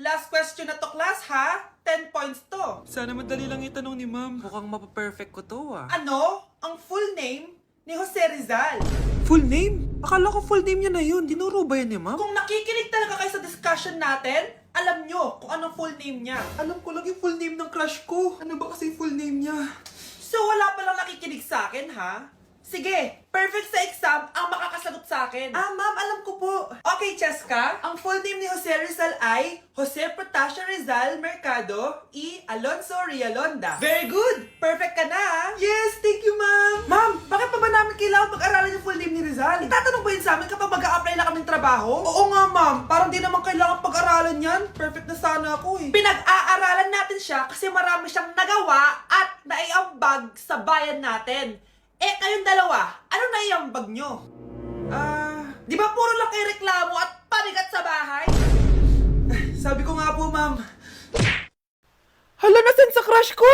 Last question na to, class, ha? 10 points to. Sana madali lang itanong ni ma'am. Mukhang mapaperfect ko to Ano ang full name ni Jose Rizal? Full name? Akala ko full name niya na yun. Dinuro ba yan ni ma'am? Kung nakikinig talaga kayo sa discussion natin, alam nyo kung anong full name niya. Alam ko lang yung full name ng crush ko. Ano ba kasi yung full name niya? So wala palang nakikinig sa akin, ha? Sige, perfect sa exam ang makakasagot sa akin. Ma'am, alam ko po. Okay, Cheska, ang full name ni Jose Rizal ay Jose Protasio Rizal Mercado y Alonso Rialonda. Very good! Perfect ka na, ha? Yes, thank you, ma'am. Ma'am, bakit pa ba namin kailangan pag-aralan yung full name ni Rizal? Itatanong ba yun sa amin kapag mag-a-apply na kaming trabaho? Oo nga, ma'am. Parang di naman kailangan pag-aralan yan. Perfect na sana ako, eh. Pinag-aaralan natin siya kasi marami siyang nagawa at naiambag sa bayan natin. Eh, kayong dalawa, ano naiambag nyo? Di ba puro lang kayo reklamo at panigat sa bahay? Sabi ko nga po, ma'am. Hala, nasan sa crush ko?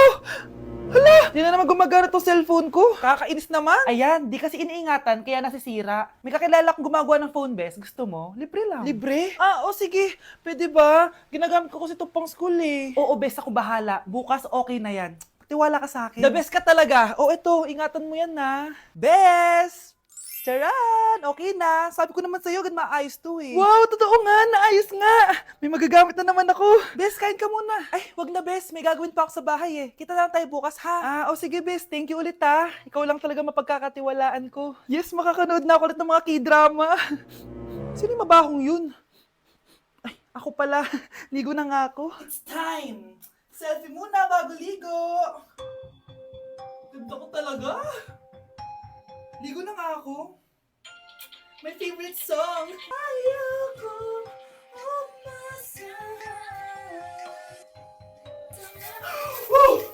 Hala, di na naman gumagana tong cellphone ko. Kakainis naman. Ayan, di kasi iniingatan, kaya nasisira. May kakilala kong gumagawa ng phone best. Gusto mo? Libre lang. Libre? Sige. Pwede ba? Ginagamit ko kasi ito pang school eh. Oo, best, ako bahala. Bukas okay na yan. Tiwala ka sa akin. The best ka talaga. Ito, ingatan mo yan na. Best! Charan! Okay na. Sabi ko naman sa'yo, gan maayos to eh. Wow, totoo nga. Naayos nga. May magagamit na naman ako. Best, kain ka muna. Ay, wag na Best. May gagawin pa ako sa bahay eh. Kita lang tayo bukas ha. Sige Best. Thank you ulit ha. Ikaw lang talaga mapagkakatiwalaan ko. Yes, makakanood na ako ulit ng mga K-drama. Sino yung mabahong yun? Ay, ako pala. Ligo na nga ako. It's time. Selfie muna bago ligo. Ganda ko talaga. Ligo na nga ako. My favorite song. Ayoko umasahan. Woo!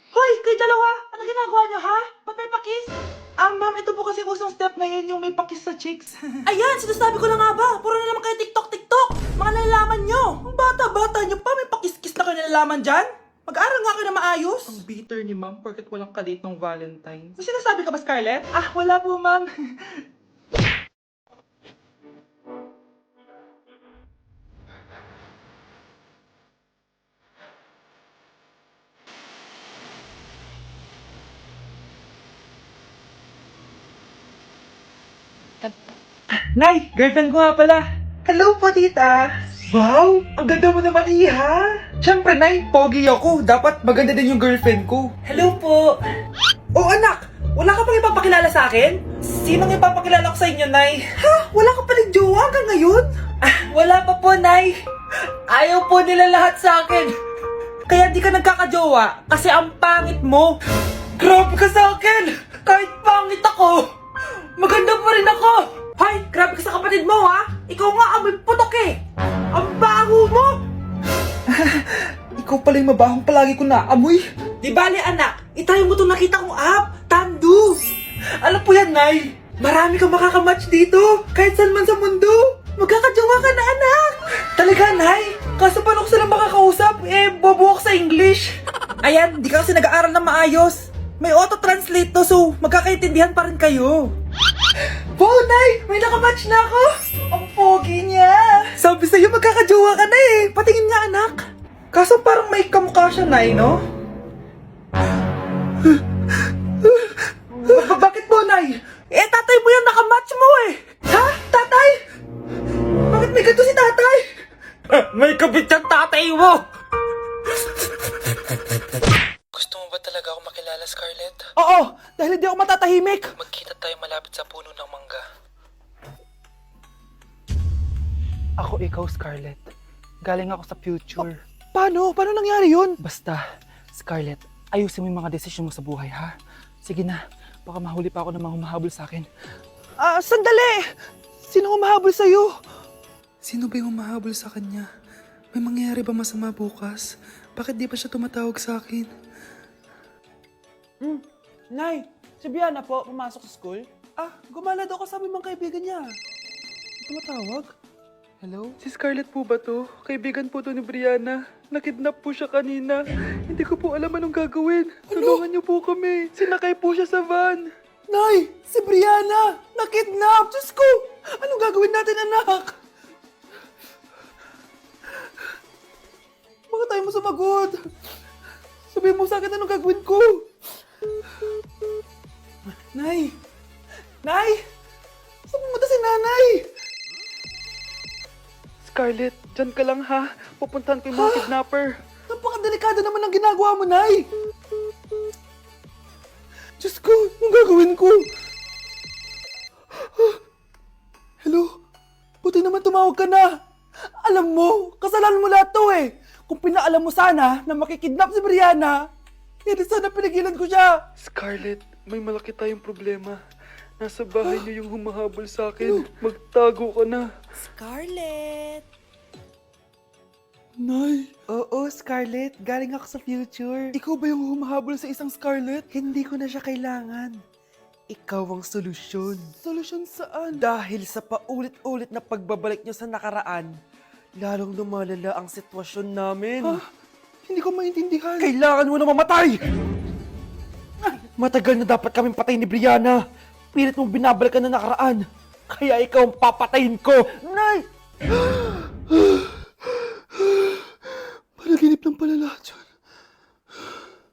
Hoy, kayo dalawa! Ano ginagawa niyo, ha? Ba't may pakis? Ma'am, ito po kasi usong step na yun, yung may pakis sa cheeks. Ayan, sinasabi ko na nga ba? Puro na naman kayo TikTok! Mga nalalaman niyo! Ang bata-bata niyo pa, may pakis-kis na kayo nalalaman dyan? Mag-aaral nga kayo na maayos. Ang bitter ni ma'am, porket walang kalit ng Valentine's. May sinasabi ka ba, Scarlett? Wala po, ma'am. Nay, girlfriend ko nga pala. Hello po, tita. Wow, ang ganda mo naman, iha. Siyempre, Nay, pogi ako. Dapat maganda din yung girlfriend ko. Hello po. Oh, anak, wala ka pang ipapakilala sa akin? Sinong ipapakilala ko sa inyo, Nay? Ha? Wala ka palang jowa hanggang ngayon? Wala pa po, Nay. Ayaw po nila lahat sa akin. Kaya di ka nagkakajowa kasi ang pangit mo. Grabe ka sa akin. Kahit pangit ako, maganda pa rin ako. Hoy, grabe ka sa kapatid mo, ha? Ikaw nga amoy putok eh. Ang baho mo. Ikaw pala yung mabahong palagi ko na amoy. Di bale, anak. Itry mo itong nakita kong app. Tandu. Alam po yan, Nay. Marami kang makakamatch dito. Kahit saan man sa mundo. Magkakajowa ka na, anak. Talaga, Nay? Kaso paano ko sila makakausap? Bobo ako sa English. Ayan, di ka kasi nag-aaral na maayos. May auto-translate to, so magkakaintindihan pa rin kayo. Wow, Nay! May nakamatch na ako! Ang pogi niya! Sabi sa'yo, magkakajowa ka na eh! Patingin nga, anak! Kaso parang may kamukha siya, Nay, no? Bakit mo, Nay? Tatay mo yan, nakamatch mo eh! Ha? Tatay? Bakit may ganito si tatay? May kabit yung tatay mo! Gusto mo ba talaga ako makilala, Scarlett? Oo! Dahil hindi ako matatahimik! Magkita tayo malapit sa puno ng mangga. Ako ikaw, Scarlett. Galing ako sa future. Paano? Paano nangyari yun? Basta, Scarlett, ayusin mo yung mga desisyon mo sa buhay, ha? Sige na, baka mahuli pa ako ng mga humahabol sa akin. Sandali! Sino humahabol sa'yo? Sino ba yung humahabol sa kanya? May mangyayari ba masama bukas? Bakit di pa siya tumatawag sa akin? Nay, si Brianna po, pumasok sa school? Ah, gumala daw kasama yung mga kaibigan niya. Tumatawag? Hello? Si Scarlett po ba to? Kaibigan po to ni Brianna. Nakidnap po siya kanina. Hindi ko po alam anong gagawin. Tulungan niyo po kami. Sinakay po siya sa van. Nay, si Brianna! Nakidnap! Diyos ko! Anong gagawin natin, anak? Bakit tayo mo sumagot? Sabihin mo sa akin anong gagawin ko. Nay! Nay! Saan pumunta si nanay? Scarlett, dyan ka lang ha. Pupuntahan ko yung mga kidnapper. Napakadelikado naman ang ginagawa mo, Nay! Diyos ko, anong gagawin ko? Hello? Buti naman tumawag ka na. Alam mo, kasalanan mo lahat to eh. Kung pinaalam mo sana na makikidnap si Brianna, hindi sana pinigilan ko siya. Scarlett, may malaki tayong problema. Nasa bahay niyo yung humahabol sa akin. Magtago ka na. Scarlett! Nay. Oo, Scarlett. Galing ako sa future. Ikaw ba yung humahabol sa isang Scarlett? Hindi ko na siya kailangan. Ikaw ang solusyon. Solusyon saan? Dahil sa paulit-ulit na pagbabalik niyo sa nakaraan, lalong lumalala ang sitwasyon namin. Ha? Hindi ko maintindihan. Kailangan mo na mamatay! Matagal na dapat kaming patay ni Brianna. Pilit mong binabalikan na nakaraan. Kaya ikaw ang papatayin ko. Nay! Panaginip lang pala lahat yun.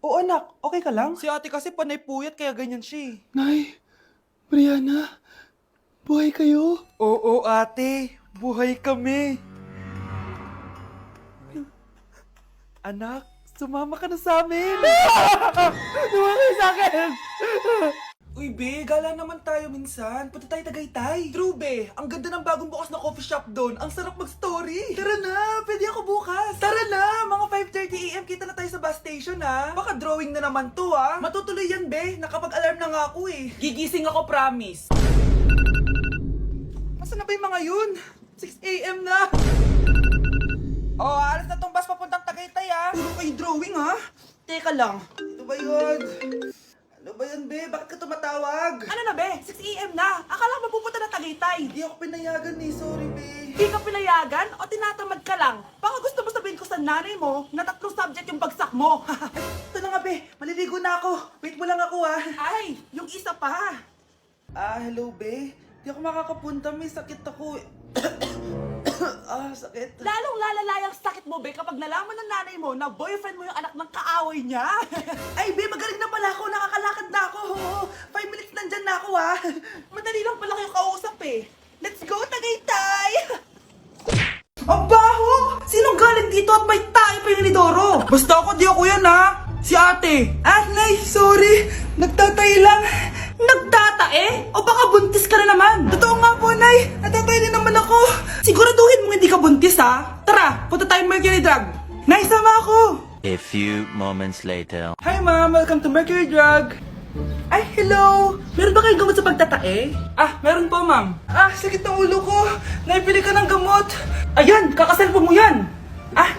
Oo anak, okay ka lang? Si ate kasi panay puyat kaya ganyan siya eh. Nay, Brianna, buhay kayo? Oo ate, buhay kami. Anak, sumama ka na sa amin. Sumama ka sa akin. Uy, be, gala naman tayo minsan. Punta tayo Tagaytay. True, be. Ang ganda ng bagong bukas na coffee shop doon. Ang sarap mag-story. Tara na, pwede ako bukas. Tara na, mga 5:30 AM kita na tayo sa bus station, ha? Baka drawing na naman to, ha? Matutuloy yan, be. Nakapag-alarm na nga ako, eh. Gigising ako, promise. Nasaan na ba yung mga yun? 6 AM na. Oh, alas na tong bus papuntang Tagaytay, ha? Puro kayo drawing, ha? Teka lang. Ito ba yun? Ano ba yan, be? Bakit ka tumatawag? Ano na, be? 6 AM na. Akala ko mapupunta na Tagaytay. Hindi ako pinayagan eh. Sorry, be. Hindi ka pinayagan o tinatamad ka lang? Baka gusto mo sabihin ko sa nanay mo na 3 subject yung bagsak mo. Ito na nga, be. Maliligo na ako. Wait mo lang ako, ah. Ay, yung isa pa. Hello, be. Hindi ako makakapunta. May sakit ako. Sakit. Lalong lalala yung sakit mo, be, kapag nalaman ng nanay mo na boyfriend mo yung anak ng kaaway niya. Ay, be, magaling na pala ako. Nakakalakad na ako. 5 minutes nandyan na ako, ah. Madali lang pala kayo kausap eh. Let's go, Tagaytay! Ang baho! Sinong galing dito at may tayo pa yung inidoro? Basta ako, di ako yan, ha? Si ate. Nay, sorry. Nagtatay lang. Nagtatae? O baka buntis ka na naman? Totoo nga po, Nay. Natatay din naman ako. Siguraduhin mong hindi ka buntis, ha? Tara, punta tayo Mercury Drug. Nay, sama ako. A few moments later. Hi, Ma'am. Welcome to Mercury Drug. Ay, hello! Meron ba kayong gamot sa pagtatae? Meron po, ma'am. Sakit ng ulo ko. Naipili ka ng gamot. Ayan, kakaselfon mo yan.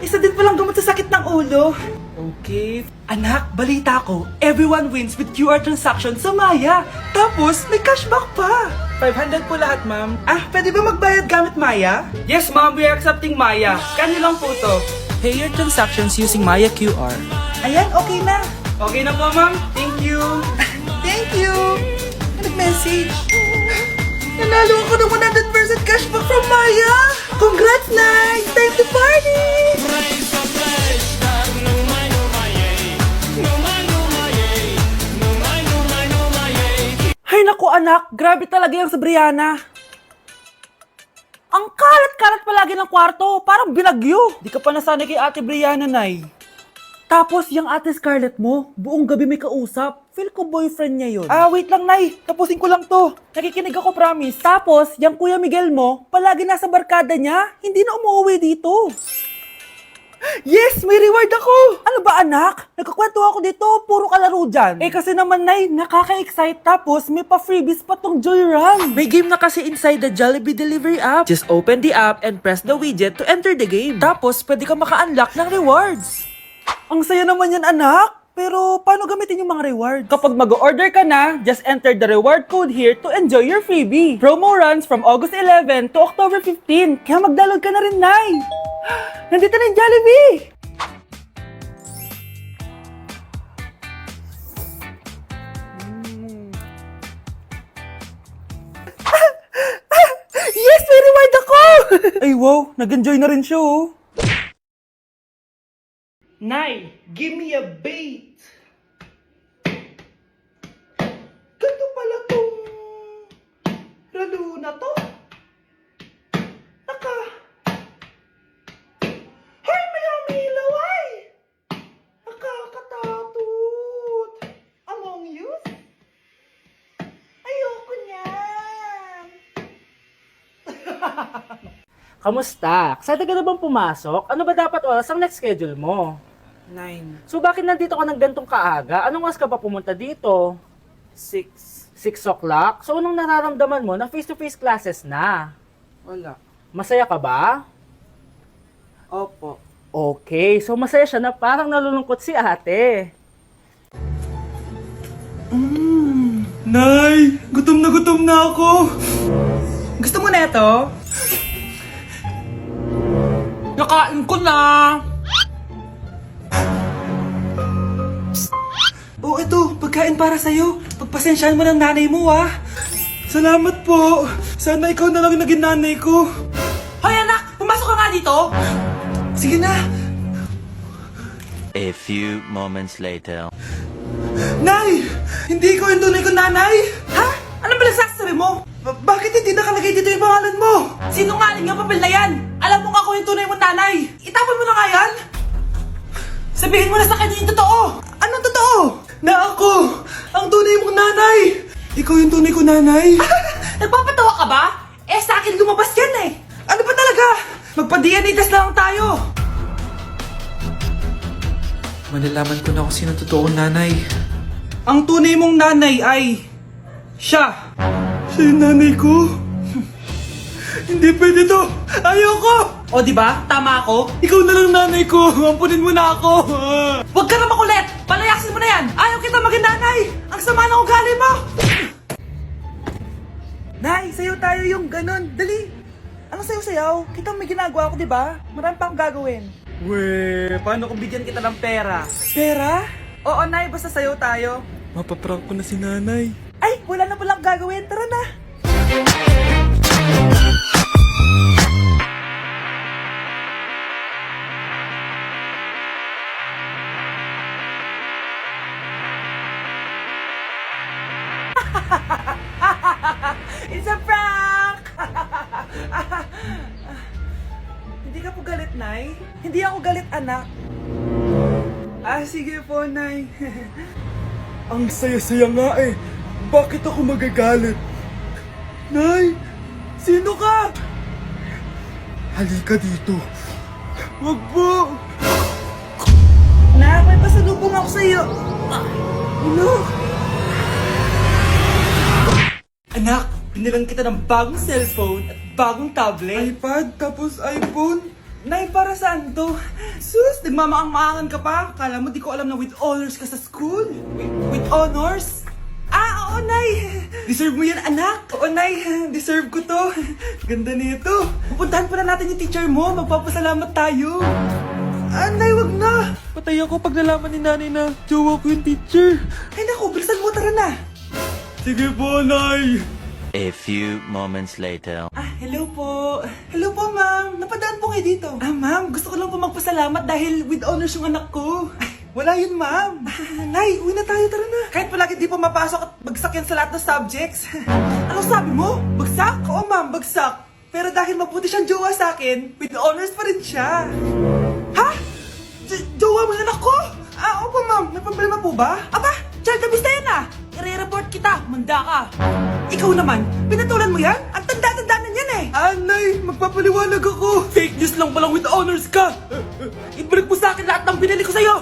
Isa din palang gamot sa sakit ng ulo. Okay. Anak, balita ko, everyone wins with QR transaction sa Maya. Tapos, may cashback pa. 500 po lahat, ma'am. Pwede ba magbayad gamit Maya? Yes, ma'am. We are accepting Maya. Kano lang po to? Pay your transactions using Maya QR. Ayan, okay na. Okay na po, ma'am. Thank you. Thank you. Nag-message. Nanalo ako ng 100% cashback from Maya. Congrats, Nay! Time to party! Ay naku anak, grabe talaga yung sa Brianna. Ang kalat-kalat palagi ng kwarto, parang binagyo. Di ka pa nasanay kay Ate Brianna, Nay. Tapos, yung Ate Scarlett mo, buong gabi may kausap. Feel ko boyfriend niya yun. Wait lang, Nay. Tapusin ko lang to. Nakikinig ako, promise. Tapos, yung Kuya Miguel mo, palagi nasa barkada niya. Hindi na umuwi dito. Yes! May reward ako! Ano ba, anak? Nagkakwento ako dito. Puro kalaro dyan. Kasi naman, Nay, nakaka-excite. Tapos, may pa-freebies pa tong Joy Run. May game na kasi inside the Jollibee Delivery app. Just open the app and press the widget to enter the game. Tapos, pwede ka maka-unlock ng rewards. Ang saya naman yan, anak. Pero paano gamitin yung mga reward? Kapag mag-order ka na, just enter the reward code here to enjoy your freebie. Promo runs from August 11 to October 15. Kaya mag-download ka na rin, Nay! Nandito na yung Jollibee! Yes! May reward ako! Ay wow, nag-enjoy na rin siya oh. Nay, give me a bait. Ganito pala tong ralo na to. Hoy, may ilaw ay! Nakakatakot. Among Us? Ayoko niyan. Kamusta? Excited ka na bang pumasok? Ano ba dapat oras ang next schedule mo? 9, So bakit nandito ka ng gantong kaaga? Anong oras ka pa pumunta dito? 6. 6 o'clock? So anong nararamdaman mo na face-to-face classes na? Wala. Masaya ka ba? Opo. Okay, so masaya siya na parang nalulungkot si ate. Nay, gutom na ako. Gusto mo na ito? Nakain ko na! Oh, ito, pagkain para sa'yo. Pagpasensyahan mo ng nanay mo, ah. Salamat po. Sana ikaw na lang yung naging nanay ko. Hoy anak, pumasok ka nga dito. Sige na. A few moments later. Nay! Hindi ko yung tunay kong nanay. Ha? Ano ba nagsasabi mo? Bakit hindi nakalagay dito yung pangalan mo? Sinungaling ang papel na yan! Alam mo nga ako yung tunay mong nanay! Itapon mo na nga yan! Sabihin mo na sa kanya yung totoo! Anong totoo? Na ako, ang tunay mong nanay. Ikaw yung tunay ko nanay. Nagpapatawa ka ba? Eh sa akin lumabas yan eh! Ano ba talaga? Magpa-DNA test na lang tayo! Malalaman ko na kung sino totoong nanay. Ang tunay mong nanay ay... siya! Siya yung nanay ko. Hindi pwede to. Ayoko. O di ba? Tama ako? Ikaw na lang nanay ko. Ampunin mo na ako. Huwag ka na makulit! Palayasin mo na yan! Ayaw kita maging nanay! Ang sama ng ugali mo! Nay, sayo tayo yung ganun. Dali! Ano sayo-sayaw? Kita may ginagawa ko, di ba? Marami pa akong gagawin. Weh, paano kung bigyan kita ng pera? Pera? Oo, Nay, basta sayo tayo. Mapaprank ko na si nanay. Ay, wala na palang gagawin. Tara na! It's a prank! Hindi ka po galit, Nay? Hindi ako galit, anak. Sige po, Nay. Ang saya-saya nga eh. Bakit ako magagalit? Nay, sino ka? Halika dito. Wag po. Nak, may pasalubong ako sa'yo. Ano? Anak, binilang kita ng bagong cellphone at bagong tablet. iPad tapos iPhone. Nay, para saan to? Sus, nagmamaang-maangan ka pa? Kala mo di ko alam na with honors ka sa school? With honors? Oo, Nay. Deserve mo yan, anak. Oo, Nay. Deserve ko to. Ganda nito. Pupuntahan pa na natin yung teacher mo. Magpapasalamat tayo. Nay, wag na. Patay ako pag nalaman ni nanay na jowa ko yung teacher. Ay, naku, bilisan mo. Tara na. Sige po, Nay. A few moments later. Hello po. Hello po, ma'am. Napadaan po kayo dito. Ma'am, gusto ko lang po magpasalamat dahil with honors yung anak ko. Wala yun, ma'am. Nay, uwi na tayo. Tara na. Kahit palagi di po mapasok at bagsak yan sa lahat ng subjects. Anong sabi mo? Bagsak? Oo, ma'am, bagsak. Pero dahil mabuti siyang jowa sa akin, with honors pa rin siya. Ha? Jowa mo yung anak ko? Opo, ma'am. May problema po ba? Aba, child abuse na yan ah. I-report kita. Manda ka. Ikaw naman, pinatulan mo yan? Ang tanda-tanda na yan eh. Nay, magpapaliwanag ako. Fake news lang palang with honors ka. Ibalik mo sa akin lahat ng binili ko sa'yo.